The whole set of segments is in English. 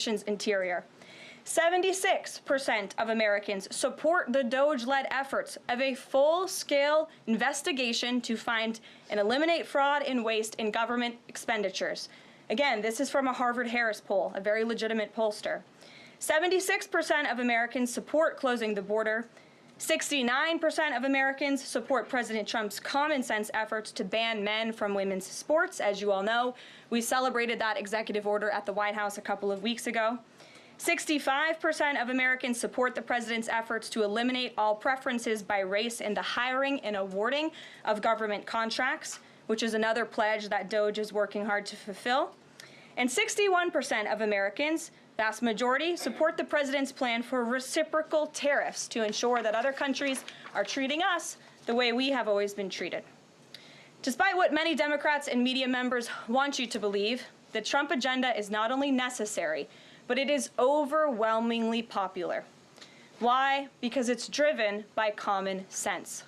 interior. 76% of Americans support the Doge-led efforts of a full-scale investigation to find and eliminate fraud and waste in government expenditures. Again, this is from a Harvard-Harris poll, a very legitimate pollster. 76% of Americans support closing the border. 69% of Americans support President Trump's common-sense efforts to ban men from women's sports. As you all know, we celebrated that executive order at the White House a couple of weeks ago. 65% of Americans support the president's efforts to eliminate all preferences by race in the hiring and awarding of government contracts, which is another pledge that Doge is working hard to fulfill. And 61% of Americans, vast majority, support the president's plan for reciprocal tariffs to ensure that other countries are treating us the way we have always been treated. Despite what many Democrats and media members want you to believe, the Trump agenda is not only necessary, but it is overwhelmingly popular. Why? Because it's driven by common sense.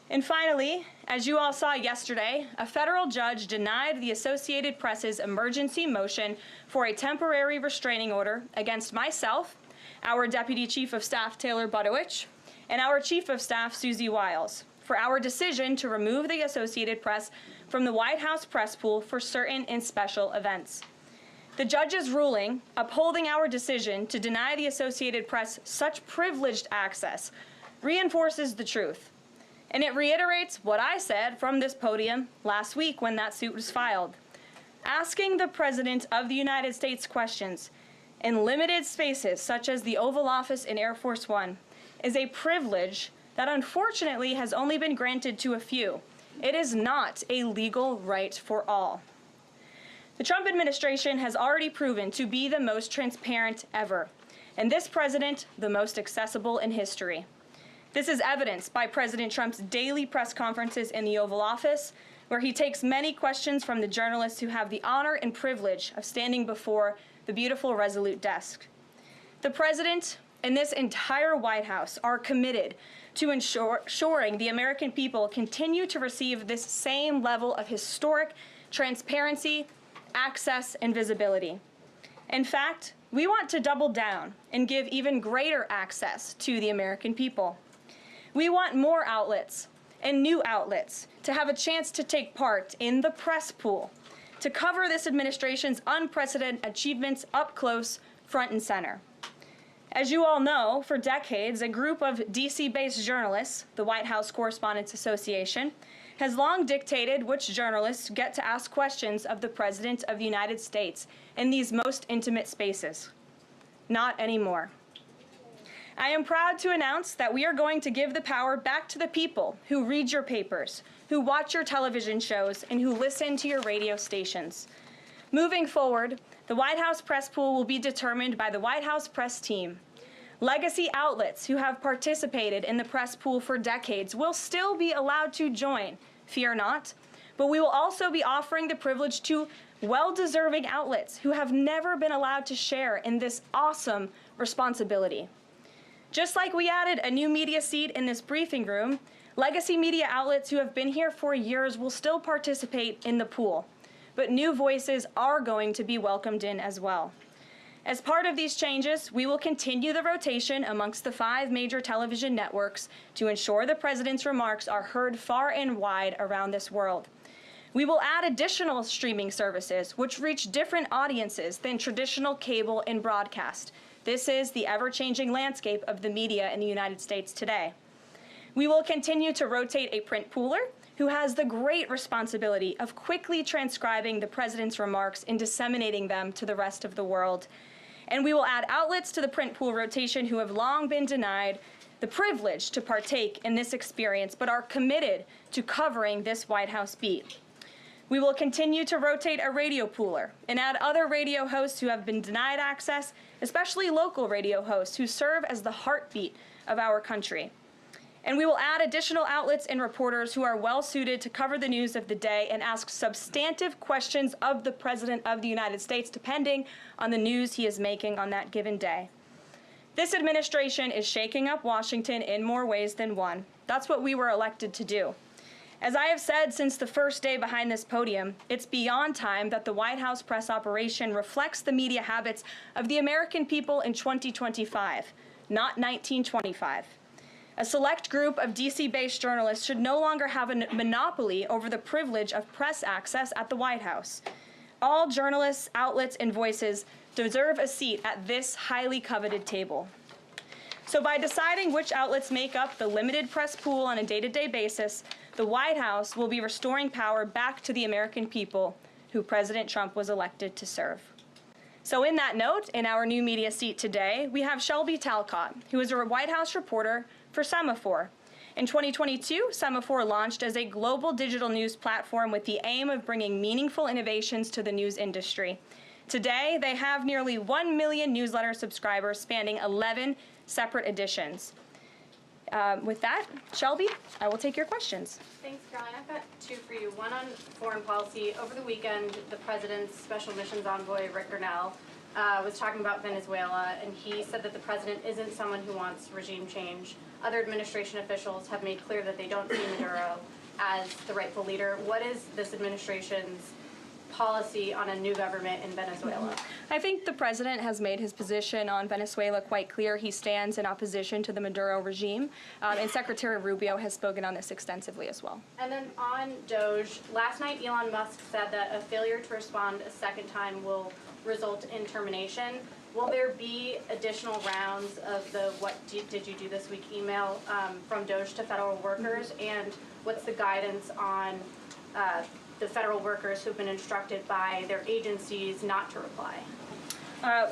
And finally, as you all saw yesterday, a federal judge denied the Associated Press's emergency motion for a temporary restraining order against myself, our Deputy Chief of Staff Taylor Budowich, and our Chief of Staff Susie Wiles for our decision to remove the Associated Press from the White House press pool for certain and special events. The judge's ruling, upholding our decision to deny the Associated Press such privileged access, reinforces the truth. And it reiterates what I said from this podium last week when that suit was filed. Asking the President of the United States questions in limited spaces such as the Oval Office and Air Force One is a privilege that unfortunately has only been granted to a few. It is not a legal right for all. The Trump administration has already proven to be the most transparent ever, and this president, the most accessible in history. This is evidenced by President Trump's daily press conferences in the Oval Office, where he takes many questions from the journalists who have the honor and privilege of standing before the beautiful Resolute desk. The president and this entire White House are committed to ensuring the American people continue to receive this same level of historic transparency, access, and visibility. In fact, we want to double down and give even greater access to the American people. We want more outlets and new outlets to have a chance to take part in the press pool, to cover this administration's unprecedented achievements up close, front and center. As you all know, for decades, a group of DC-based journalists, the White House Correspondents Association, has long dictated which journalists get to ask questions of the President of the United States in these most intimate spaces. Not anymore. I am proud to announce that we are going to give the power back to the people who read your papers, who watch your television shows, and who listen to your radio stations. Moving forward, the White House press pool will be determined by the White House press team. Legacy outlets who have participated in the press pool for decades will still be allowed to join, fear not, but we will also be offering the privilege to well-deserving outlets who have never been allowed to share in this awesome responsibility. Just like we added a new media seat in this briefing room, legacy media outlets who have been here for years will still participate in the pool, but new voices are going to be welcomed in as well. As part of these changes, we will continue the rotation amongst the 5 major television networks to ensure the president's remarks are heard far and wide around this world. We will add additional streaming services which reach different audiences than traditional cable and broadcast. This is the ever-changing landscape of the media in the United States today. We will continue to rotate a print pooler who has the great responsibility of quickly transcribing the president's remarks and disseminating them to the rest of the world. And we will add outlets to the print pool rotation who have long been denied the privilege to partake in this experience, but are committed to covering this White House beat. We will continue to rotate a radio pooler and add other radio hosts who have been denied access, especially local radio hosts who serve as the heartbeat of our country. And we will add additional outlets and reporters who are well-suited to cover the news of the day and ask substantive questions of the President of the United States, depending on the news he is making on that given day. This administration is shaking up Washington in more ways than one. That's what we were elected to do. As I have said since the first day behind this podium, it's beyond time that the White House press operation reflects the media habits of the American people in 2025, not 1925. A select group of DC-based journalists should no longer have a monopoly over the privilege of press access at the White House. All journalists, outlets, and voices deserve a seat at this highly coveted table. So by deciding which outlets make up the limited press pool on a day-to-day basis, the White House will be restoring power back to the American people who President Trump was elected to serve. So in that note, in our new media seat today, we have Shelby Talcott, who is a White House reporter for Semaphore. In 2022, Semaphore launched as a global digital news platform with the aim of bringing meaningful innovations to the news industry. Today, they have nearly 1 million newsletter subscribers spanning 11 separate editions. With that, Shelby, I will take your questions. Thanks, Caroline. I've got two for you. One on foreign policy. Over the weekend, the president's special missions envoy, Rick Grenell, was talking about Venezuela, and he said that the president isn't someone who wants regime change. Other administration officials have made clear that they don't see Maduro as the rightful leader. What is this administration's policy on a new government in Venezuela? I think the president has made his position on Venezuela quite clear. He stands in opposition to the Maduro regime, and Secretary Rubio has spoken on this extensively as well. And then on Doge, last night Elon Musk said that a failure to respond a second time will result in termination. Will there be additional rounds of the "what did you do this week" email from Doge to federal workers? And what's the guidance on the federal workers who've been instructed by their agencies not to reply?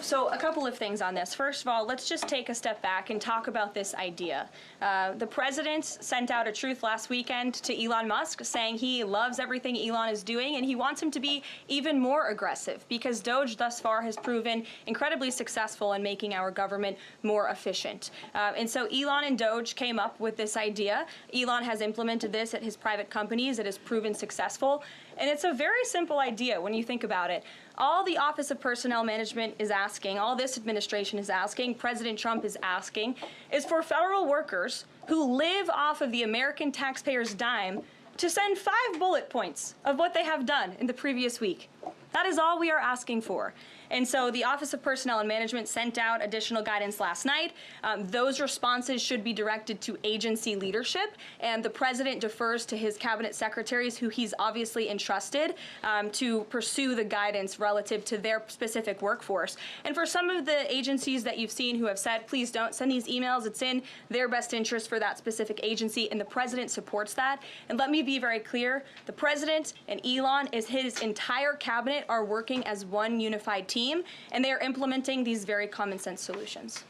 So a couple of things on this. First of all, let's just take a step back and talk about this idea. The president sent out a truth last weekend to Elon Musk saying he loves everything Elon is doing and he wants him to be even more aggressive because Doge thus far has proven incredibly successful in making our government more efficient. And so Elon and Doge came up with this idea. Elon has implemented this at his private companies. It has proven successful. And it's a very simple idea when you think about it. All the Office of Personnel Management is asking, all this administration is asking, President Trump is asking, is for federal workers who live off of the American taxpayers' dime to send 5 bullet points of what they have done in the previous week. That is all we are asking for. And so the Office of Personnel and Management sent out additional guidance last night. Those responses should be directed to agency leadership, and the president defers to his cabinet secretaries, who he's obviously entrusted to pursue the guidance relative to their specific workforce. And for some of the agencies that you've seen who have said, please don't send these emails, it's in their best interest for that specific agency, and the president supports that. And let me be very clear, the president and Elon, his entire cabinet, are working as one unified team, and they are implementing these very common sense solutions.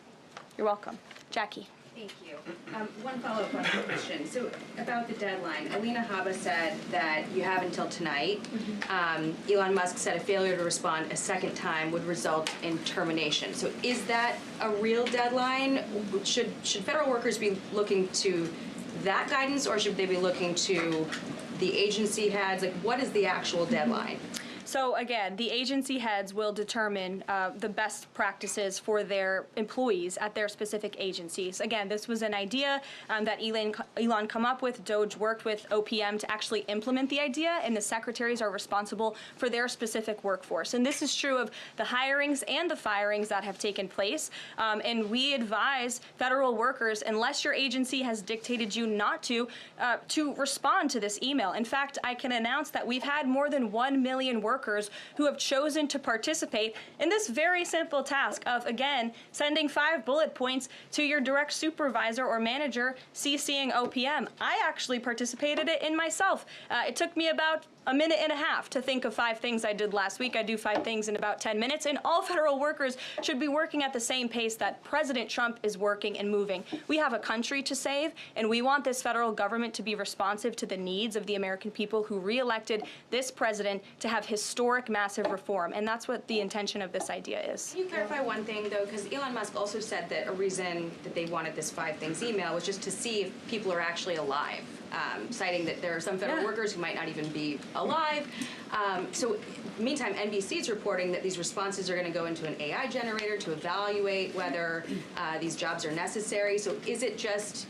You're welcome. Jackie. Thank you. One follow-up on the question. So about the deadline, Alina Habba said that you have until tonight. Elon Musk said a failure to respond a second time would result in termination. So is that a real deadline? Should federal workers be looking to that guidance, or should they be looking to the agency heads? Like, what is the actual deadline? So again, the agency heads will determine the best practices for their employees at their specific agencies. Again, this was an idea that Elon come up with. Doge worked with OPM to actually implement the idea, and the secretaries are responsible for their specific workforce. And this is true of the hirings and the firings that have taken place. And we advise federal workers, unless your agency has dictated you not to respond to this email. In fact, I can announce that we've had more than 1 million workers who have chosen to participate in this very simple task of, again, sending 5 bullet points to your direct supervisor or manager, CCing OPM. I actually participated in myself. It took me about a minute and a half to think of 5 things I did last week. I do 5 things in about 10 minutes, and all federal workers should be working at the same pace that President Trump is working and moving. We have a country to save, and we want this federal government to be responsive to the needs of the American people who re-elected this president to have historic, massive reform, and that's what the intention of this idea is. Can you clarify one thing, though? Because Elon Musk also said that a reason that they wanted this 5 things email was just to see if people are actually alive, citing that there are some federal workers who might not even be alive. So meantime, NBC is reporting that these responses are going to go into an AI generator to evaluate whether these jobs are necessary. So is it just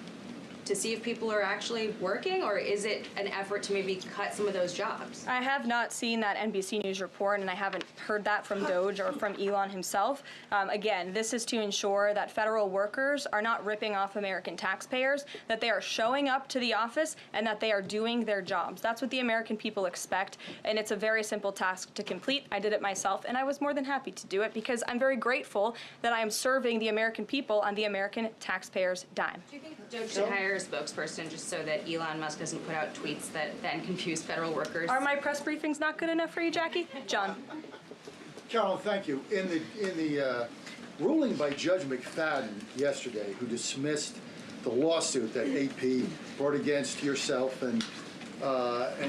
to see if people are actually working, or is it an effort to maybe cut some of those jobs? I have not seen that NBC News report, and I haven't heard that from Doge or from Elon himself. Again, this is to ensure that federal workers are not ripping off American taxpayers, that they are showing up to the office, and that they are doing their jobs. That's what the American people expect, and it's a very simple task to complete. I did it myself, and I was more than happy to do it because I'm very grateful that I am serving the American people on the American taxpayers' dime. Do you think Doge should hire a spokesperson just so that Elon Musk doesn't put out tweets that then confuse federal workers? Are my press briefings not good enough for you, Jackie? John. Carolyn, thank you. In the ruling by Judge McFadden yesterday, who dismissed the lawsuit that AP brought against yourself and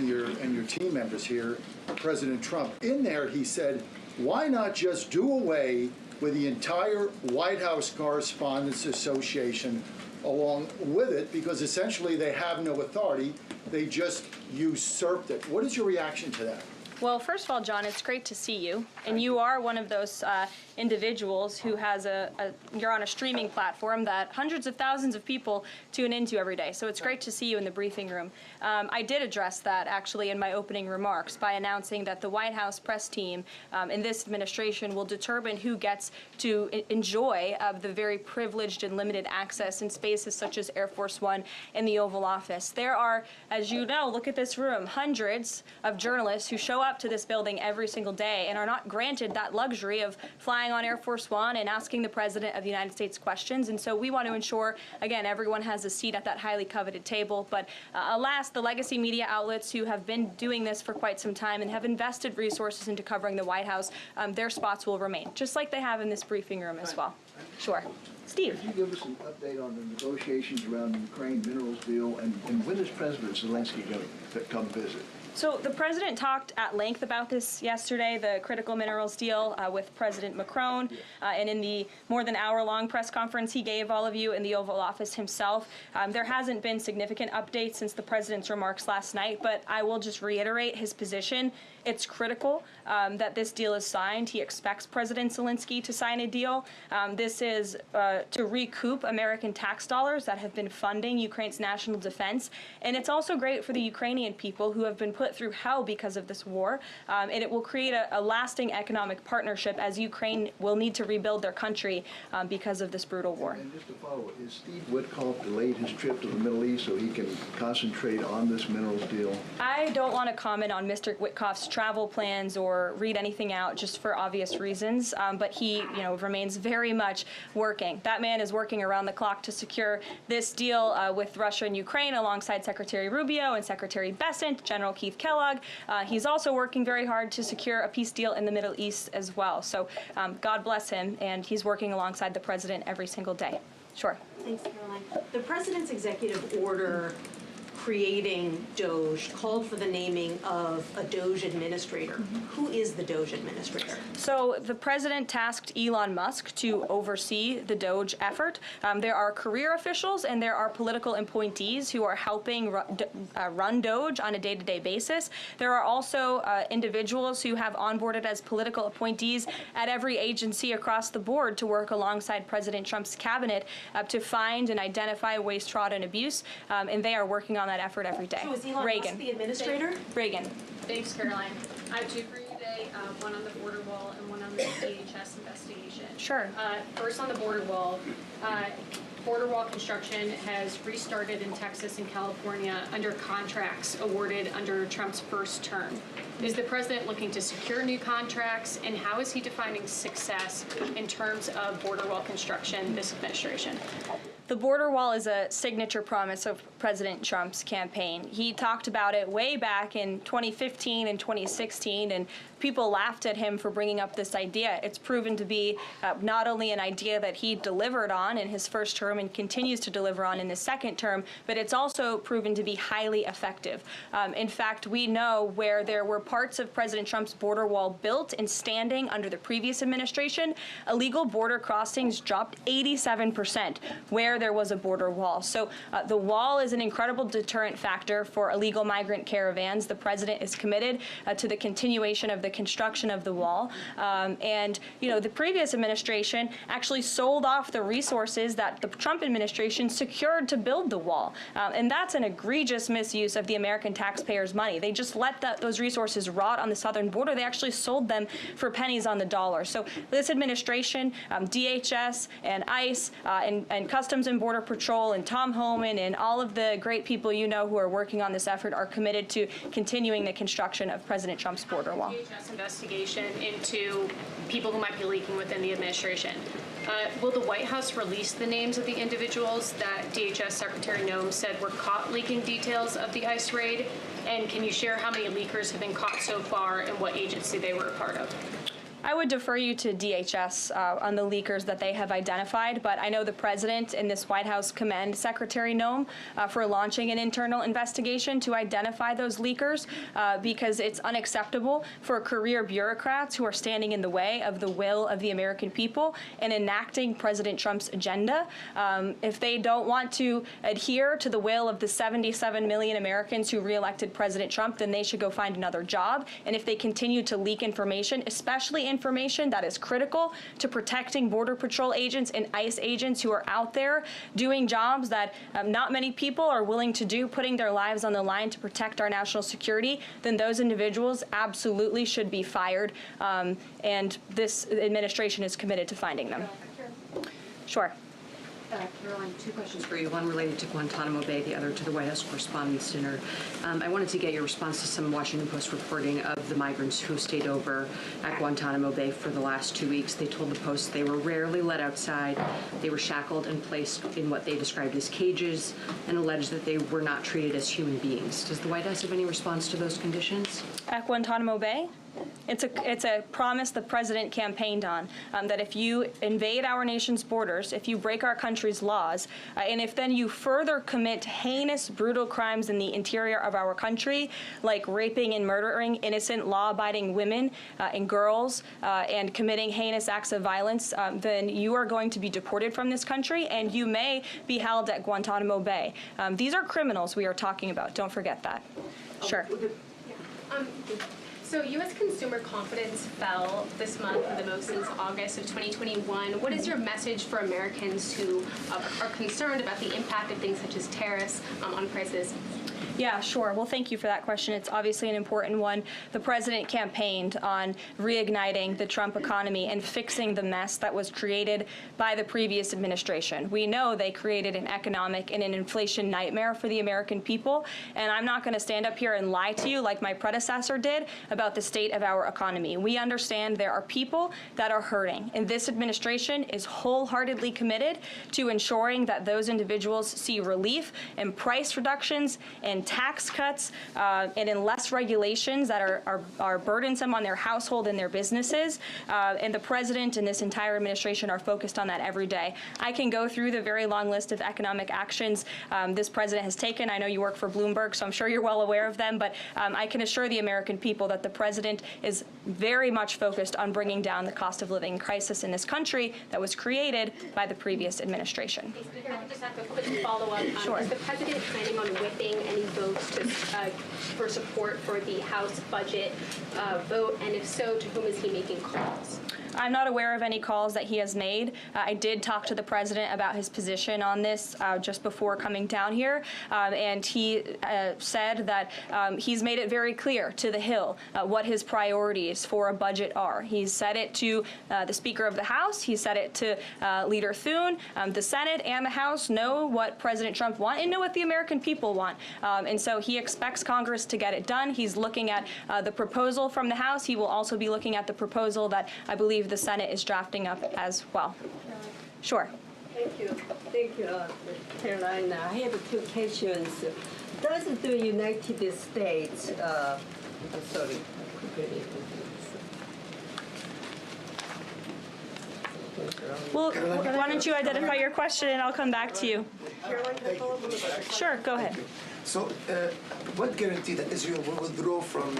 your team members here, President Trump, in there he said, why not just do away with the entire White House Correspondents Association along with it, because essentially they have no authority, they just usurped it. What is your reaction to that? Well, first of all, John, it's great to see you. And you are one of those individuals who has you're on a streaming platform that hundreds of thousands of people tune into every day. So it's great to see you in the briefing room. I did address that actually in my opening remarks by announcing that the White House press team in this administration will determine who gets to enjoy the very privileged and limited access in spaces such as Air Force One and the Oval Office. There are, as you know, look at this room, hundreds of journalists who show up to this building every single day and are not granted that luxury of flying on Air Force One and asking the President of the United States questions. And so we want to ensure, again, everyone has a seat at that highly coveted table. But alas, the legacy media outlets who have been doing this for quite some time and have invested resources into covering the White House, their spots will remain, just like they have in this briefing room as well. Sure. Steve. Could you give us an update on the negotiations around the Ukraine minerals deal, and when is President Zelensky going to come visit? So the president talked at length about this yesterday, the critical minerals deal with President Macron, and in the more than hour-long press conference he gave all of you in the Oval Office himself. There hasn't been significant updates since the president's remarks last night, but I will just reiterate his position. It's critical that this deal is signed. He expects President Zelensky to sign a deal. This is to recoup American tax dollars that have been funding Ukraine's national defense. And it's also great for the Ukrainian people who have been put through hell because of this war. And it will create a lasting economic partnership as Ukraine will need to rebuild their country because of this brutal war. And just to follow, is Steve Witkoff delayed his trip to the Middle East so he can concentrate on this minerals deal? I don't want to comment on Mr. Witkoff's travel plans or read anything out just for obvious reasons, but he remains very much working. That man is working around the clock to secure this deal with Russia and Ukraine alongside Secretary Rubio and Secretary Bessent, General Keith Kellogg. He's also working very hard to secure a peace deal in the Middle East as well. So God bless him, and he's working alongside the president every single day. Sure. Thanks, Caroline. The president's executive order creating Doge called for the naming of a Doge administrator. Who is the Doge administrator? So the president tasked Elon Musk to oversee the Doge effort. There are career officials and there are political appointees who are helping run Doge on a day-to-day basis. There are also individuals who have onboarded as political appointees at every agency across the board to work alongside President Trump's cabinet to find and identify waste, fraud, and abuse, and they are working on that effort every day. So is Elon Musk the administrator? Reagan. Thanks, Caroline. I have two for you today, one on the border wall and one on the DHS investigation. Sure. First on the border wall construction has restarted in Texas and California under contracts awarded under Trump's first term. Is the president looking to secure new contracts, and how is he defining success in terms of border wall construction this administration? The border wall is a signature promise of President Trump's campaign. He talked about it way back in 2015 and 2016, and people laughed at him for bringing up this idea. It's proven to be not only an idea that he delivered on in his first term and continues to deliver on in his second term, but it's also proven to be highly effective. In fact, we know where there were parts of President Trump's border wall built and standing under the previous administration, illegal border crossings dropped 87% where there was a border wall. So the wall is an incredible deterrent factor for illegal migrant caravans. The president is committed to the continuation of the the construction of the wall. And, the previous administration actually sold off the resources that the Trump administration secured to build the wall. And that's an egregious misuse of the American taxpayers' money. They just let those resources rot on the southern border. They actually sold them for pennies on the dollar. So this administration, DHS and ICE and Customs and Border Patrol and Tom Homan and all of the great people who are working on this effort are committed to continuing the construction of President Trump's border wall. DHS investigation into people who might be leaking within the administration. Will the White House release the names of the individuals that DHS Secretary Noem said were caught leaking details of the ICE raid? And can you share how many leakers have been caught so far and what agency they were a part of? I would defer you to DHS on the leakers that they have identified, but I know the president and this White House commend Secretary Noem for launching an internal investigation to identify those leakers because it's unacceptable for career bureaucrats who are standing in the way of the will of the American people and enacting President Trump's agenda. If they don't want to adhere to the will of the 77 million Americans who reelected President Trump, then they should go find another job. And if they continue to leak information, especially information that is critical to protecting Border Patrol agents and ICE agents who are out there doing jobs that not many people are willing to do, putting their lives on the line to protect our national security, then those individuals absolutely should be fired. And this administration is committed to finding them. Sure. Caroline, two questions for you, one related to Guantanamo Bay, the other to the White House Correspondents' Dinner. I wanted to get your response to some Washington Post reporting of the migrants who stayed over at Guantanamo Bay for the last 2 weeks. They told the Post they were rarely let outside. They were shackled and placed in what they described as cages and alleged that they were not treated as human beings. Does the White House have any response to those conditions? At Guantanamo Bay? It's a promise the president campaigned on, that if you invade our nation's borders, if you break our country's laws, and if then you further commit heinous, brutal crimes in the interior of our country, like raping and murdering innocent, law-abiding women and girls, and committing heinous acts of violence, then you are going to be deported from this country, and you may be held at Guantanamo Bay. These are criminals we are talking about. Don't forget that. Sure. So U.S. consumer confidence fell this month, the most since August of 2021. What is your message for Americans who are concerned about the impact of things such as tariffs on prices? Yeah, sure. Well, thank you for that question. It's obviously an important one. The president campaigned on reigniting the Trump economy and fixing the mess that was created by the previous administration. We know they created an economic and an inflation nightmare for the American people, and I'm not going to stand up here and lie to you like my predecessor did about the state of our economy. We understand there are people that are hurting, and this administration is wholeheartedly committed to ensuring that those individuals see relief and price reductions and tax cuts and in less regulations that are burdensome on their household and their businesses. And the president and this entire administration are focused on that every day. I can go through the very long list of economic actions this president has taken. I know you work for Bloomberg, so I'm sure you're well aware of them, but I can assure the American people that the president is very much focused on bringing down the cost of living crisis in this country that was created by the previous administration. Speaker, I can just have a quick follow-up. Sure. Is the president planning on whipping any votes for support for the House budget vote? And if so, to whom is he making calls? I'm not aware of any calls that he has made. I did talk to the president about his position on this just before coming down here, and he said that he's made it very clear to the Hill what his priorities for a budget are. He's said it to the Speaker of the House. He said it to Leader Thune. The Senate and the House know what President Trump wants and know what the American people want. And so he expects Congress to get it done. He's looking at the proposal from the House. He will also be looking at the proposal that I believe the Senate is drafting up as well. Sure. Thank you. Thank you, Caroline. I have two questions. Does the United States, sorry, Well, why don't you identify your question and I'll come back to you. Sure, go ahead. So, what guarantee that Israel will withdraw from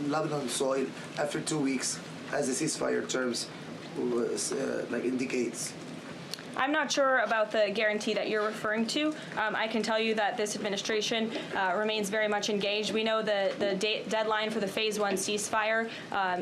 Lebanon soil after 2 weeks, as the ceasefire terms indicates? I'm not sure about the guarantee that you're referring to. I can tell you that this administration remains very much engaged. We know the deadline for the Phase 1 ceasefire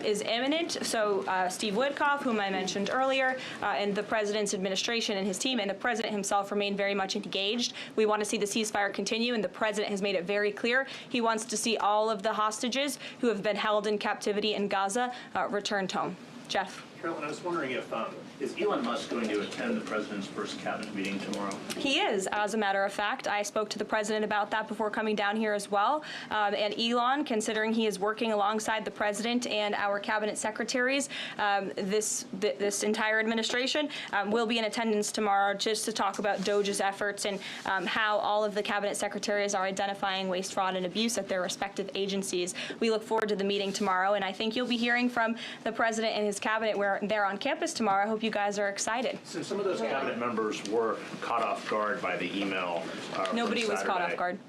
is imminent. So Steve Witkoff, whom I mentioned earlier, and the president's administration and his team and the president himself remain very much engaged. We want to see the ceasefire continue, and the president has made it very clear he wants to see all of the hostages who have been held in captivity in Gaza returned home. Jeff. Carolyn, I was wondering if, is Elon Musk going to attend the president's first cabinet meeting tomorrow? He is, as a matter of fact. I spoke to the president about that before coming down here as well. And Elon, considering he is working alongside the president and our cabinet secretaries, this entire administration will be in attendance tomorrow just to talk about Doge's efforts and how all of the cabinet secretaries are identifying waste, fraud, and abuse at their respective agencies. We look forward to the meeting tomorrow, and I think you'll be hearing from the president and his cabinet where they're on campus tomorrow. I hope you guys are excited. Since some of those cabinet members were caught off guard by the email Nobody was caught off guard.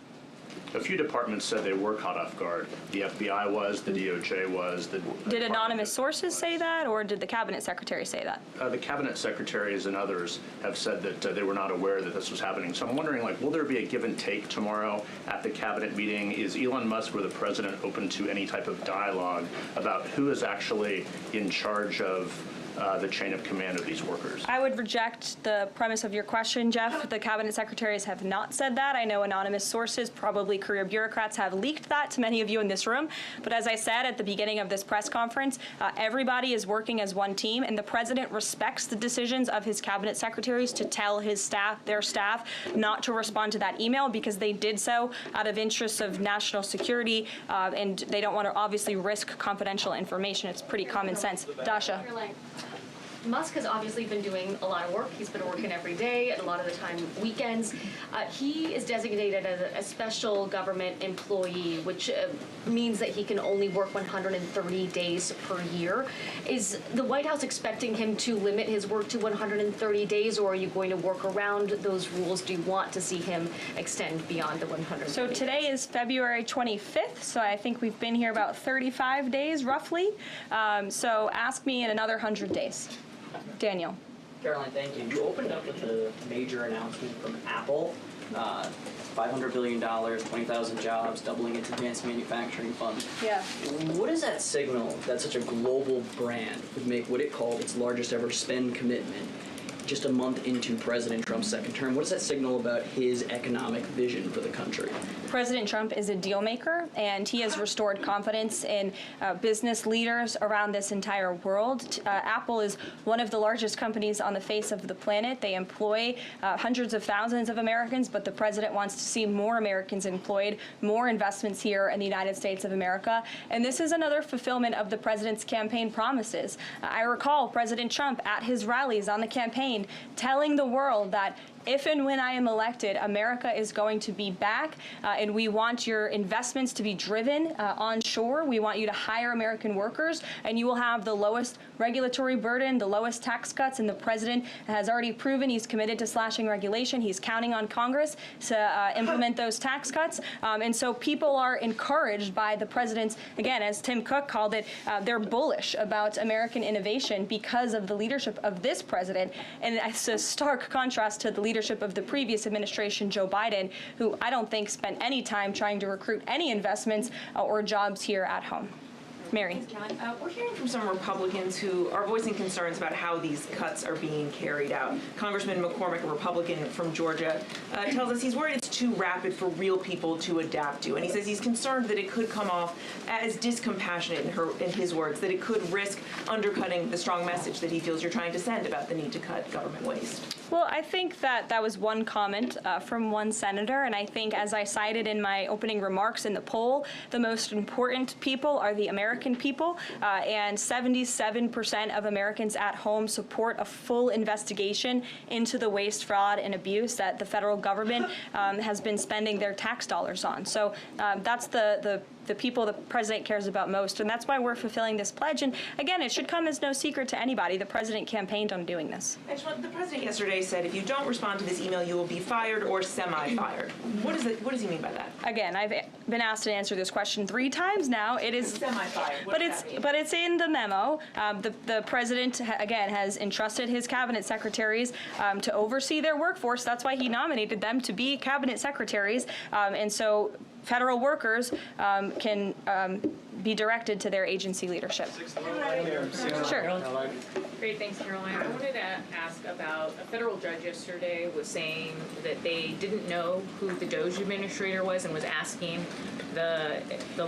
A few departments said they were caught off guard. The FBI was, the DOJ was. Did anonymous sources say that, or did the cabinet secretary say that? The cabinet secretaries and others have said that they were not aware that this was happening. So I'm wondering, will there be a give and take tomorrow at the cabinet meeting? Is Elon Musk or the president open to any type of dialogue about who is actually in charge of the chain of command of these workers? I would reject the premise of your question, Jeff. The cabinet secretaries have not said that. I know anonymous sources, probably career bureaucrats, have leaked that to many of you in this room. But as I said at the beginning of this press conference, everybody is working as one team, and the president respects the decisions of his cabinet secretaries to tell his staff, their staff, not to respond to that email because they did so out of interests of national security, and they don't want to obviously risk confidential information. It's pretty common sense. Dasha. Musk has obviously been doing a lot of work. He's been working every day, and a lot of the time weekends. He is designated as a special government employee, which means that he can only work 130 days per year. Is the White House expecting him to limit his work to 130 days, or are you going to work around those rules? Do you want to see him extend beyond the 130 So today is February 25th, so I think we've been here about 35 days, roughly. So ask me in another 100 days. Daniel. Caroline, thank you. You opened up with a major announcement from Apple, $500 billion, 20,000 jobs, doubling its advanced manufacturing fund. Yeah. What does that signal that such a global brand would make what it called its largest ever spend commitment just a month into President Trump's second term? What does that signal about his economic vision for the country? President Trump is a deal maker, and he has restored confidence in business leaders around this entire world. Apple is one of the largest companies on the face of the planet. They employ hundreds of thousands of Americans, but the president wants to see more Americans employed, more investments here in the United States of America. And this is another fulfillment of the president's campaign promises. I recall President Trump at his rallies on the campaign telling the world that if and when I am elected, America is going to be back, and we want your investments to be driven onshore. We want you to hire American workers, and you will have the lowest regulatory burden, the lowest tax cuts, and the president has already proven he's committed to slashing regulation. He's counting on Congress to implement those tax cuts, and so people are encouraged by the president's, again, as Tim Cook called it, they're bullish about American innovation because of the leadership of this president, and it's a stark contrast to the leadership of the previous administration, Joe Biden, who I don't think spent any time trying to recruit any investments or jobs here at home. Mary. We're hearing from some Republicans who are voicing concerns about how these cuts are being carried out. Congressman McCormick, a Republican from Georgia, tells us he's worried it's too rapid for real people to adapt to. And he says he's concerned that it could come off as discompassionate, in his words, that it could risk undercutting the strong message that he feels you're trying to send about the need to cut government waste. Well, I think that was one comment from one senator, and I think, as I cited in my opening remarks in the poll, the most important people are the American people, and 77% of Americans at home support a full investigation into the waste, fraud, and abuse that the federal government has been spending their tax dollars on. So that's the the people the president cares about most. And that's why we're fulfilling this pledge. And again, it should come as no secret to anybody. The president campaiged on doing this. The president yesterday said if you don't respond to this email, you will be fired or semi-fired. What does he mean by that? Again, I've been asked to answer this question 3 times now. It is semi-fired. But it's in the memo. The president again has entrusted his cabinet secretaries to oversee their workforce. That's why he nominated them to be cabinet secretaries, and so federal workers can be directed to their agency leadership. Sure. Great, thanks, Caroline. I wanted to ask about a federal judge yesterday was saying that they didn't know who the Doge administrator was and was asking the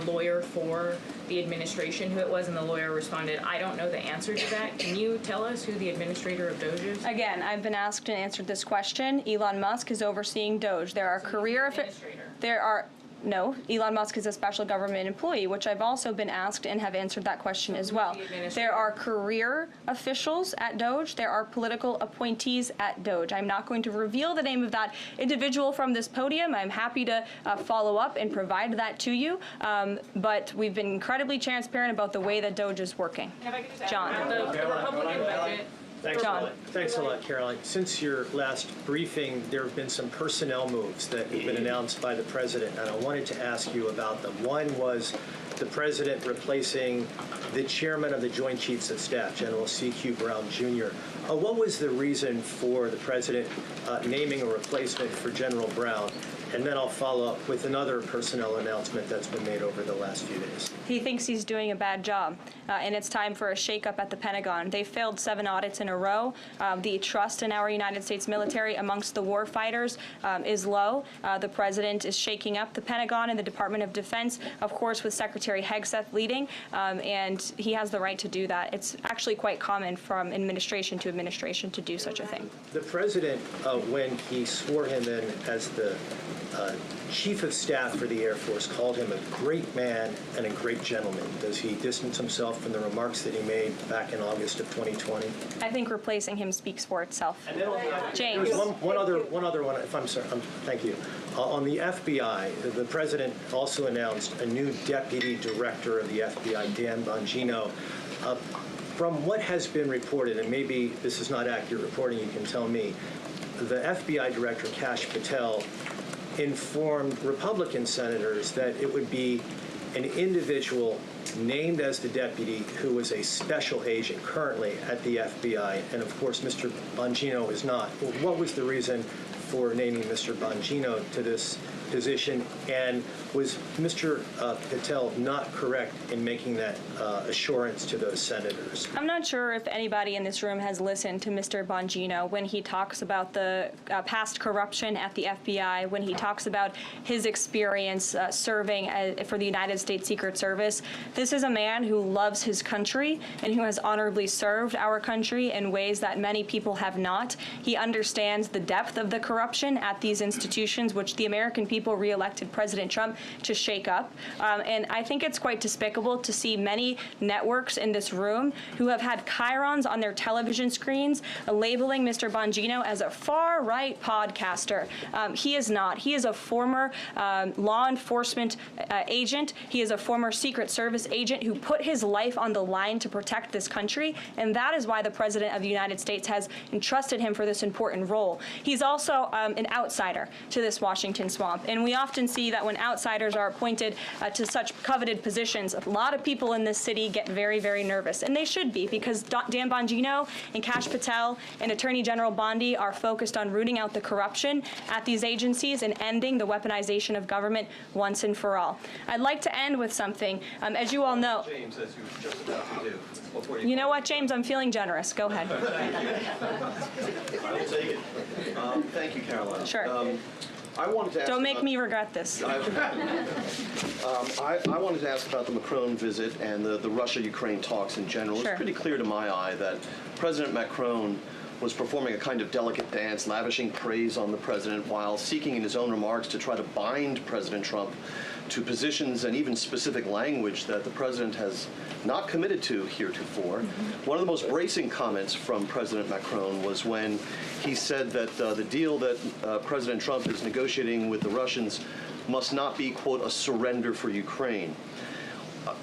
lawyer for the administration who it was, and the lawyer responded, I don't know the answer to that. Can you tell us who the administrator of Doge is? Again, I've been asked and answered this question. Elon Musk is overseeing Doge. There are No, Elon Musk is a special government employee, which I've also been asked and have answered that question as well. There are career officials at Doge. There are political appointees at Doge. I'm not going to reveal the name of that individual from this podium. I'm happy to follow up and provide that to you. But we've been incredibly transparent about the way that Doge is working. John. The Republican budget. Thanks a lot, Caroline. Since your last briefing, there have been some personnel moves that have been announced by the president, and I wanted to ask you about them. One was the president replacing the chairman of the Joint Chiefs of Staff, General C.Q. Brown, Jr. What was the reason for the president naming a replacement for General Brown? And then I'll follow up with another personnel announcement that's been made over the last few days. He thinks he's doing a bad job, and it's time for a shakeup at the Pentagon. They failed 7 audits in a row. The trust in our United States military amongst the war fighters is low. The president is shaking up the Pentagon and the Department of Defense, of course, with Secretary Hegseth leading, and he has the right to do that. It's actually quite common from administration to administration to do such a thing. The president, when he swore him in as the Chief of Staff for the Air Force, called him a great man and a great gentleman. Does he distance himself from the remarks that he made back in August of 2020? I think replacing him speaks for itself. James. One other one, if I'm sorry, thank you. On the FBI, the president also announced a new deputy director of the FBI, Dan Bongino. From what has been reported, and maybe this is not accurate reporting, you can tell me, the FBI director, Kash Patel, informed Republican senators that it would be an individual named as the deputy who was a special agent currently at the FBI, and of course Mr. Bongino is not. What was the reason for naming Mr. Bongino to this position, and was Mr. Patel not correct in making that assurance to those senators? I'm not sure if anybody in this room has listened to Mr. Bongino when he talks about the past corruption at the FBI, when he talks about his experience serving for the United States Secret Service. This is a man who loves his country and who has honorably served our country in ways that many people have not. He understands the depth of the corruption at these institutions, which the American people re-elected President Trump to shake up. And I think it's quite despicable to see many networks in this room who have had chyrons on their television screens labeling Mr. Bongino as a far-right podcaster. He is not. He is a former law enforcement agent. He is a former Secret Service agent who put his life on the line to protect this country, and that is why the President of the United States has entrusted him for this important role. He's also an outsider to this Washington swamp, and we often see that when outsiders are appointed to such coveted positions, a lot of people in this city get very, very nervous, and they should be, because Dan Bongino and Kash Patel and Attorney General Bondi are focused on rooting out the corruption at these agencies and ending the weaponization of government once and for all. I'd like to end with something. As you all know, James, as you were just about to do. You know what, James? I'm feeling generous. Go ahead. I will take it. Thank you, Caroline. Sure. I wanted to ask Don't make me regret this. I wanted to ask about the Macron visit and the Russia-Ukraine talks in general. Sure. It's pretty clear to my eye that President Macron was performing a kind of delicate dance, lavishing praise on the president while seeking in his own remarks to try to bind President Trump to positions and even specific language that the president has not committed to heretofore. One of the most bracing comments from President Macron was when he said that the deal that President Trump is negotiating with the Russians must not be, quote, a surrender for Ukraine.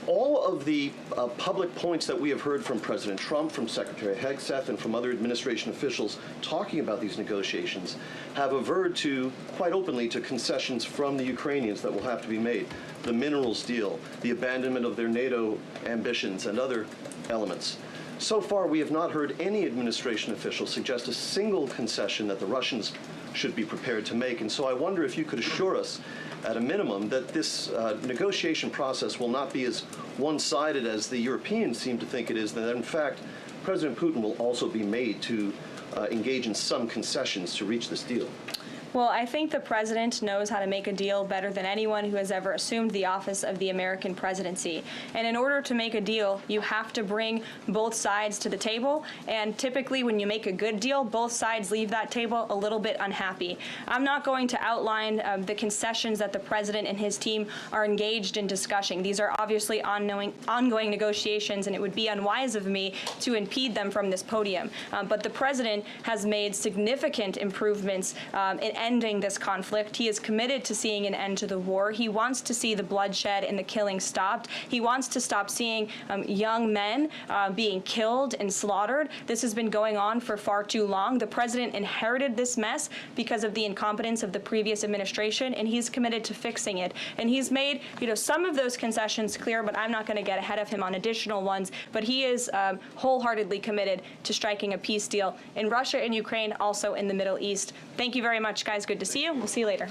All of the public points that we have heard from President Trump, from Secretary Hegseth, and from other administration officials talking about these negotiations have averred to, quite openly, to concessions from the Ukrainians that will have to be made. The minerals deal, the abandonment of their NATO ambitions, and other elements. So far, we have not heard any administration official suggest a single concession that the Russians should be prepared to make. And so I wonder if you could assure us, at a minimum, that this negotiation process will not be as one-sided as the Europeans seem to think it is, that in fact, President Putin will also be made to engage in some concessions to reach this deal. Well, I think the president knows how to make a deal better than anyone who has ever assumed the office of the American presidency. And in order to make a deal, you have to bring both sides to the table. And typically, when you make a good deal, both sides leave that table a little bit unhappy. I'm not going to outline the concessions that the president and his team are engaged in discussing. These are obviously ongoing negotiations, and it would be unwise of me to impede them from this podium. But the president has made significant improvements in ending this conflict. He is committed to seeing an end to the war. He wants to see the bloodshed and the killing stopped. He wants to stop seeing young men being killed and slaughtered. This has been going on for far too long. The president inherited this mess because of the incompetence of the previous administration, and he's committed to fixing it. And he's made, some of those concessions clear, but I'm not going to get ahead of him on additional ones. But he is wholeheartedly committed to striking a peace deal in Russia and Ukraine, also in the Middle East. Thank you very much, guys. Good to see you. We'll see you later.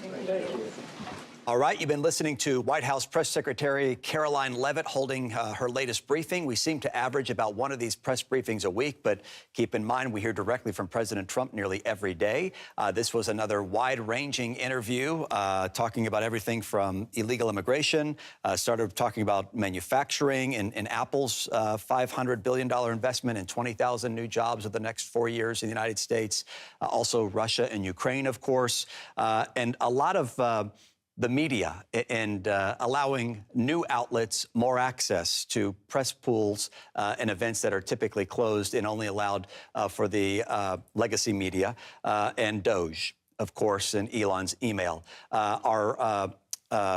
All right, you've been listening to White House Press Secretary Caroline Leavitt holding her latest briefing. We seem to average about one of these press briefings a week, but keep in mind we hear directly from President Trump nearly every day. This was another wide-ranging interview talking about everything from illegal immigration, started talking about manufacturing and Apple's $500 billion investment and 20,000 new jobs over the next 4 years in the United States, also Russia and Ukraine, of course, and a lot of the media and allowing new outlets more access to press pools and events that are typically closed and only allowed for the legacy media and Doge, of course, and Elon's email. Our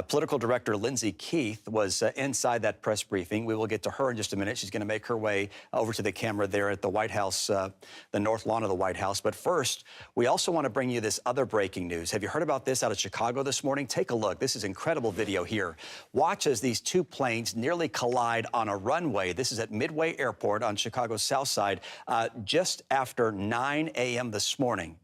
political director, Lindsay Keith, was inside that press briefing. We will get to her in just a minute. She's going to make her way over to the camera there at the White House, the north lawn of the White House. But first, we also want to bring you this other breaking news. Have you heard about this out of Chicago this morning? Take a look. This is incredible video here. Watch as these two planes nearly collide on a runway. This is at Midway Airport on Chicago's south side just after 9 a.m. this morning.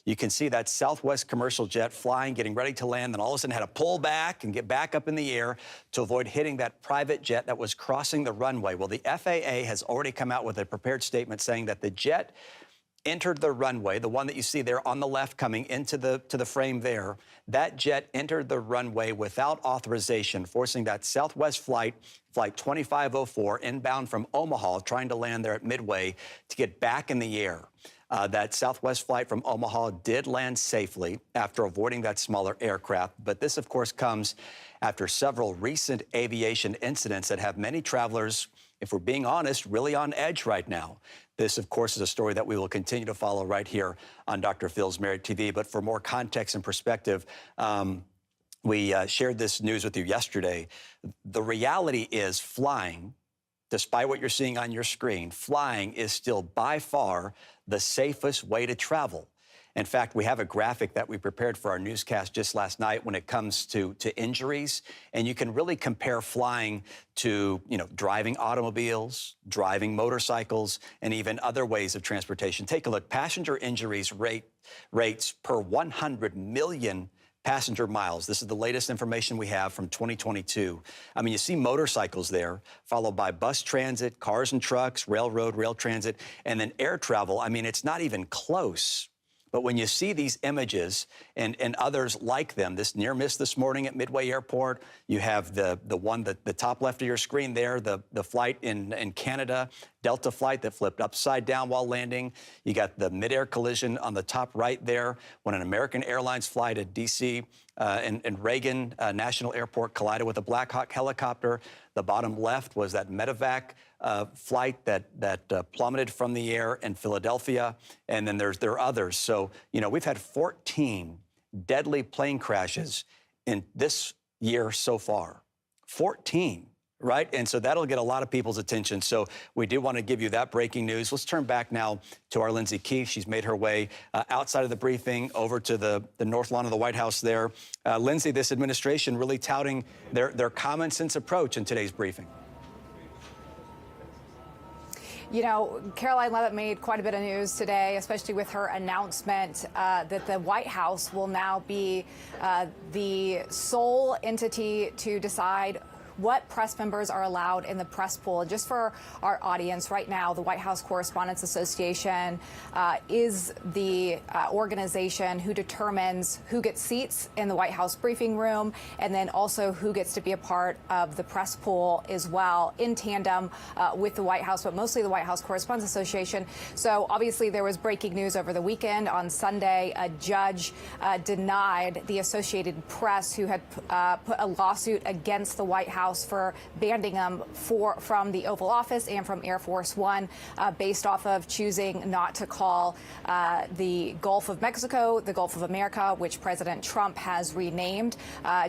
You can see that Southwest commercial jet flying, getting ready to land, then all of a sudden had to pull back and get back up in the air to avoid hitting that private jet that was crossing the runway. Well, the FAA has already come out with a prepared statement saying that the jet entered the runway, the one that you see there on the left coming into the frame there. That jet entered the runway without authorization, forcing that Southwest flight 2504, inbound from Omaha, trying to land there at Midway, to get back in the air. That Southwest flight from Omaha did land safely after avoiding that smaller aircraft. But this, of course, comes after several recent aviation incidents that have many travelers, if we're being honest, really on edge right now. This, of course, is a story that we will continue to follow right here on Dr. Phil's Merit TV. But for more context and perspective, we shared this news with you yesterday. The reality is flying, despite what you're seeing on your screen, flying is still by far the safest way to travel. In fact, we have a graphic that we prepared for our newscast just last night when it comes to injuries, and you can really compare flying to, driving automobiles, driving motorcycles, and even other ways of transportation. Take a look. Passenger injuries rates per 100 million passenger miles. This is the latest information we have from 2022. I mean, you see motorcycles there, followed by bus transit, cars and trucks, railroad, rail transit, and then air travel. I mean, it's not even close. But when you see these images and others like them, this near miss this morning at Midway Airport, you have the one that the top left of your screen there, the flight in Canada, Delta flight that flipped upside down while landing. You got the midair collision on the top right there when an American Airlines flight at D.C. and Reagan National Airport collided with a Black Hawk helicopter. The bottom left was that medevac flight that plummeted from the air in Philadelphia. And then there are others. So, we've had 14 deadly plane crashes in this year so far. 14. Right? And so that'll get a lot of people's attention. So we do want to give you that breaking news. Let's turn back now to our Lindsay Keefe. She's made her way outside of the briefing over to the north lawn of the White House there. Lindsay, this administration really touting their common sense approach in today's briefing. You know, Caroline Leavitt made quite a bit of news today, especially with her announcement that the White House will now be the sole entity to decide what press members are allowed in the press pool. Just for our audience right now, the White House Correspondents Association is the organization who determines who gets seats in the White House briefing room, and then also who gets to be a part of the press pool as well, in tandem with the White House, but mostly the White House Correspondents Association. So obviously there was breaking news over the weekend. On Sunday, a judge denied the Associated Press, who had put a lawsuit against the White House for banning them from the Oval Office and from Air Force One, based off of choosing not to call the Gulf of Mexico the Gulf of America, which President Trump has renamed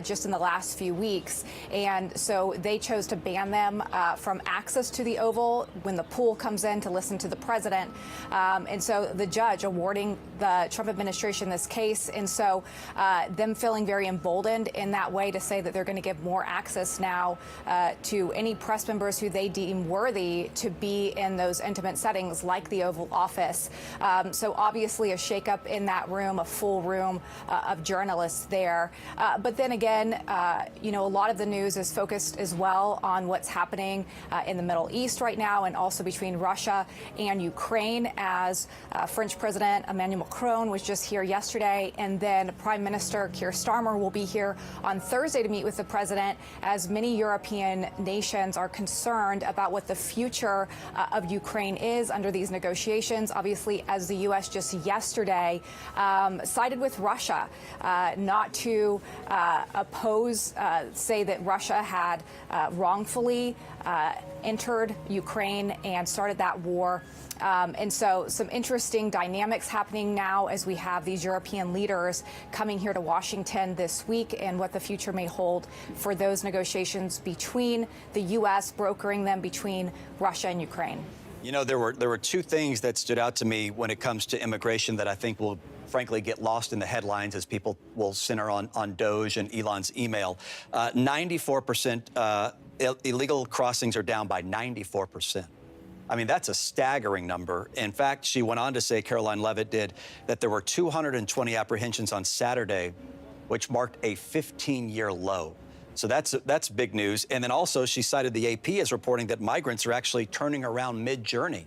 just in the last few weeks. And so they chose to ban them from access to the Oval when the pool comes in to listen to the president. And so the judge awarding the Trump administration this case. And so them feeling very emboldened in that way to say that they're going to give more access now to any press members who they deem worthy to be in those intimate settings like the Oval Office. So obviously a shakeup in that room, a full room of journalists there. But then again, you know, a lot of the news is focused as well on what's happening in the Middle East right now, and also between Russia and Ukraine, as French President Emmanuel Macron was just here yesterday, and then Prime Minister Keir Starmer will be here on Thursday to meet with the president, as many European nations are concerned about what the future of Ukraine is under these negotiations. Obviously, as the U.S. just yesterday sided with Russia not to say that Russia had wrongfully entered Ukraine and started that war. And so some interesting dynamics happening now as we have these European leaders coming here to Washington this week, and what the future may hold for those negotiations between the U.S., brokering them between Russia and Ukraine. You know, there were two things that stood out to me when it comes to immigration that I think will frankly get lost in the headlines as people will center on Doge and Elon's email. 94% illegal crossings are down by 94%. I mean, that's a staggering number. In fact, she went on to say, Caroline Leavitt did, that there were 220 apprehensions on Saturday, which marked a 15-year low. So that's big news. And then also she cited the AP as reporting that migrants are actually turning around mid-journey.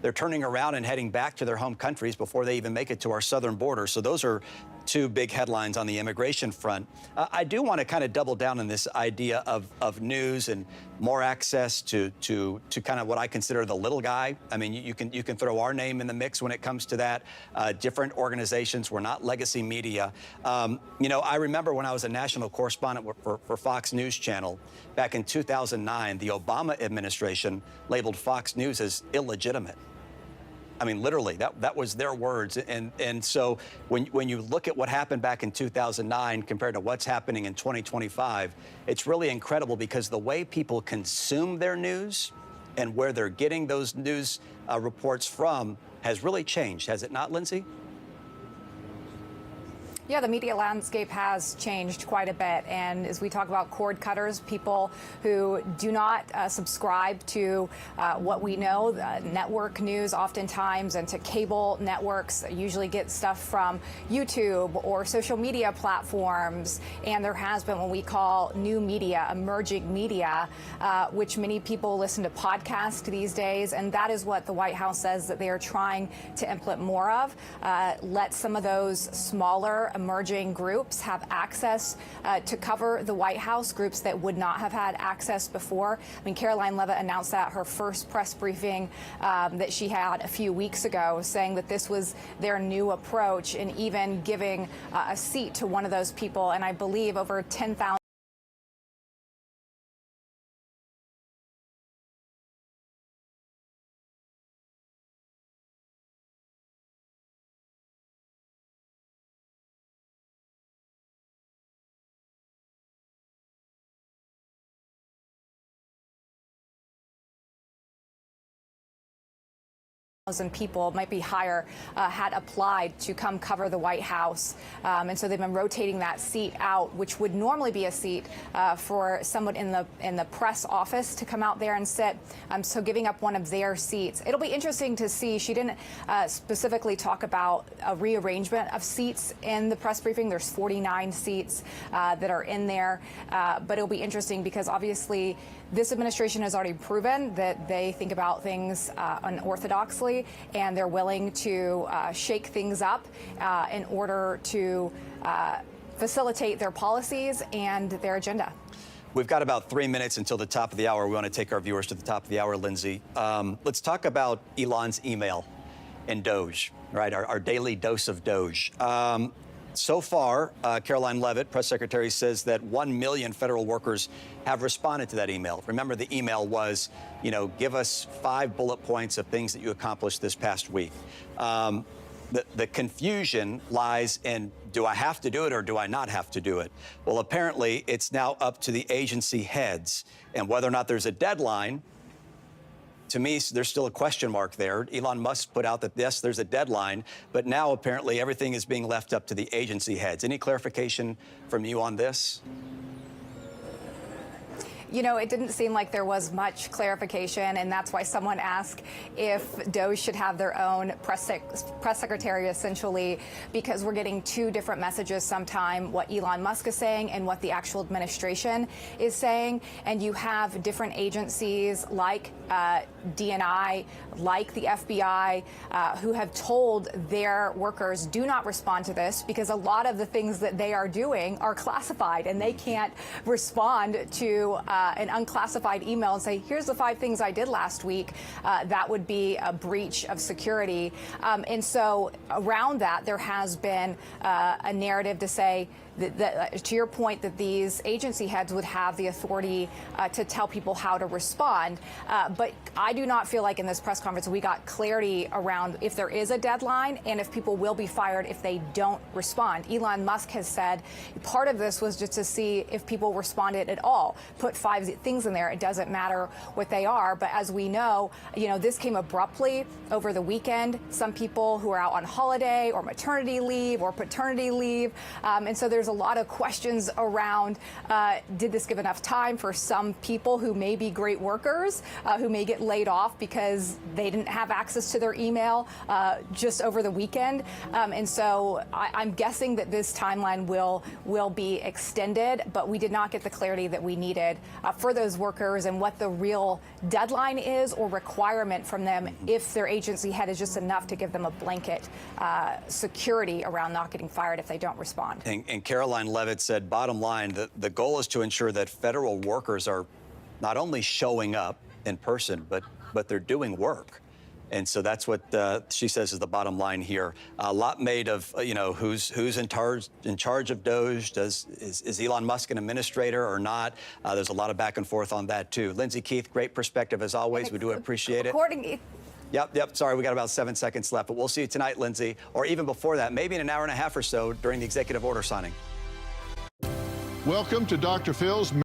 They're turning around and heading back to their home countries before they even make it to our southern border. So those are two big headlines on the immigration front. I do want to kind of double down on this idea of news and more access to kind of what I consider the little guy. I mean, you can throw our name in the mix when it comes to that. Different organizations. We're not legacy media. You know, I remember when I was a national correspondent for Fox News Channel back in 2009, the Obama administration labeled Fox News as illegitimate. I mean, literally, that was their words. And so when you look at what happened back in 2009 compared to what's happening in 2025, it's really incredible, because the way people consume their news and where they're getting those news reports from has really changed, has it not, Lindsay? Yeah, the media landscape has changed quite a bit. And as we talk about cord cutters, people who do not subscribe to what we know, network news oftentimes, and to cable networks, usually get stuff from YouTube or social media platforms. And there has been what we call new media, emerging media, which many people listen to podcasts these days. And that is what the White House says that they are trying to implement more of. Let some of those smaller emerging groups have access to cover the White House, groups that would not have had access before. I mean, Caroline Leavitt announced that her first press briefing that she had a few weeks ago, saying that this was their new approach, and even giving a seat to one of those people. And I believe over 10,000 people, might be higher, had applied to come cover the White House. And so they've been rotating that seat out, which would normally be a seat for someone in the press office to come out there and sit. So giving up one of their seats. It'll be interesting to see. She didn't specifically talk about a rearrangement of seats in the press briefing. There's 49 seats that are in there. But it'll be interesting because obviously this administration has already proven that they think about things unorthodoxly, and they're willing to shake things up in order to facilitate their policies and their agenda. We've got about 3 minutes until the top of the hour. We want to take our viewers to the top of the hour, Lindsay. Let's talk about Elon's email and Doge, right? Our daily dose of Doge. So far, Caroline Leavitt, press secretary, says that 1 million federal workers have responded to that email. Remember, the email was, give us 5 bullet points of things that you accomplished this past week. The confusion lies in, do I have to do it or do I not have to do it? Well, apparently, it's now up to the agency heads, and whether or not there's a deadline. To me, there's still a question mark there. Elon Musk put out that, yes, there's a deadline, but now apparently everything is being left up to the agency heads. Any clarification from you on this? It didn't seem like there was much clarification, and that's why someone asked if Doge should have their own press secretary, essentially, because we're getting 2 different messages sometime, what Elon Musk is saying and what the actual administration is saying. And you have different agencies like DNI, like the FBI, who have told their workers, do not respond to this, because a lot of the things that they are doing are classified, and they can't respond to an unclassified email and say, here's the 5 things I did last week. That would be a breach of security. And so around that, there has been a narrative to say that, to your point, that these agency heads would have the authority to tell people how to respond. But I do not feel like in this press conference we got clarity around if there is a deadline and if people will be fired if they don't respond. Elon Musk has said part of this was just to see if people responded at all. Put 5 things in there. It doesn't matter what they are. But as we know, this came abruptly over the weekend. Some people who are out on holiday or maternity leave or paternity leave. And so there's a lot of questions around, did this give enough time for some people who may be great workers, who may get laid off because they didn't have access to their email just over the weekend. And so I'm guessing that this timeline will be extended, but we did not get the clarity that we needed for those workers and what the real deadline is or requirement from them if their agency head is just enough to give them a blanket security around not getting fired if they don't respond. And Caroline Leavitt said, bottom line, the goal is to ensure that federal workers are not only showing up in person, but they're doing work. And so that's what she says is the bottom line here. A lot made of, who's in charge of Doge. Is Elon Musk an administrator or not? There's a lot of back and forth on that, too. Lindsay Keith, great perspective as always. We do appreciate it. Yep. Sorry, we got about 7 seconds left, but we'll see you tonight, Lindsay, or even before that, maybe in an hour and a half or so during the executive order signing. Welcome to Dr. Phil's